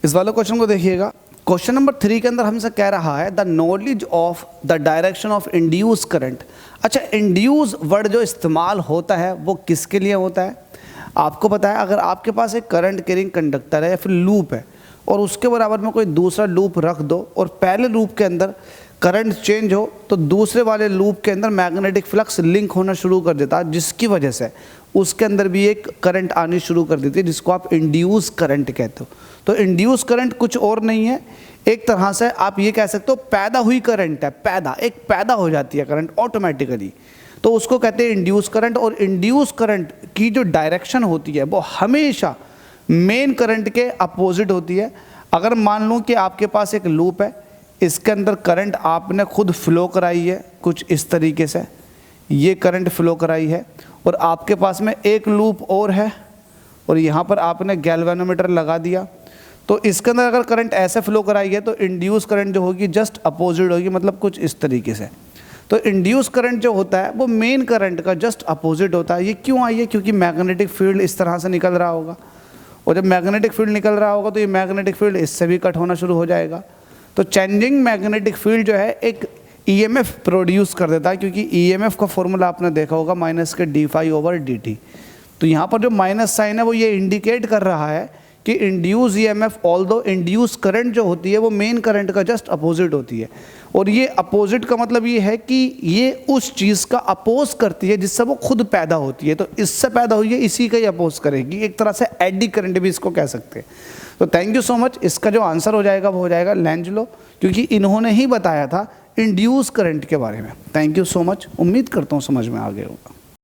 इस वाले क्वेश्चन को देखिएगा। क्वेश्चन नंबर 3 के अंदर हमसे कह रहा है the knowledge of the direction of induce current. अच्छा, इंड्यूस वर्ड जो इस्तेमाल होता है वो किसके लिए होता है? आपको पता है, अगर आपके पास एक करंट कैरिंग कंडक्टर है या फिर लूप है और उसके बराबर में कोई दूसरा लूप रख दो और पहले लूप के अंदर करंट चेंज हो तो दूसरे वाले लूप के अंदर मैग्नेटिक फ्लक्स लिंक होना शुरू कर देता है, जिसकी वजह से उसके अंदर भी एक करंट आनी शुरू कर देती है, जिसको आप इंड्यूस करंट कहते हो। तो इंड्यूस करंट कुछ और नहीं है, एक तरह से आप ये कह सकते हो पैदा हुई करंट है। पैदा हो जाती है करंट ऑटोमेटिकली, तो उसको कहते हैं इंड्यूस करंट। और इंड्यूस करंट की जो डायरेक्शन होती है वो हमेशा मेन करंट के अपोजिट होती है। अगर मान लूँ कि आपके पास एक लूप है, इसके अंदर करंट आपने खुद फ्लो कराई है कुछ इस तरीके से, ये करंट फ्लो कराई है, और आपके पास में एक लूप और है और यहाँ पर आपने गैल्वेनोमीटर लगा दिया, तो इसके अंदर अगर करंट ऐसे फ्लो कराई है तो इंड्यूस करंट जो होगी जस्ट अपोजिट होगी, मतलब कुछ इस तरीके से। तो इंड्यूस करंट जो होता है वो मेन करंट का जस्ट अपोजिट होता है। ये क्यों आई है? क्योंकि मैग्नेटिक फील्ड इस तरह से निकल रहा होगा, और जब मैग्नेटिक फील्ड निकल रहा होगा तो ये मैग्नेटिक फील्ड इससे भी कट होना शुरू हो जाएगा। तो चेंजिंग मैग्नेटिक फील्ड जो है एक ईएमएफ प्रोड्यूस कर देता है, क्योंकि ईएमएफ का फॉर्मूला आपने देखा होगा -d∅/dt। तो यहाँ पर जो माइनस साइन है वो ये इंडिकेट कर रहा है कि induce EMF, although induce current जो होती है वो मेन करंट का जस्ट अपोजिट होती है। और ये अपोजिट का मतलब ये है कि ये उस चीज़ का अपोज करती है जिससे वो खुद पैदा होती है। तो इससे पैदा हुई है, इसी का ही अपोज करेगी, एक तरह से एडी करंट भी इसको कह सकते हैं। तो थैंक यू सो मच। इसका जो आंसर हो जाएगा वो हो जाएगा लेंज लॉ, क्योंकि इन्होंने ही बताया था इंड्यूस करंट के बारे में। थैंक यू सो मच, उम्मीद करता हूँ समझ में आ गया होगा।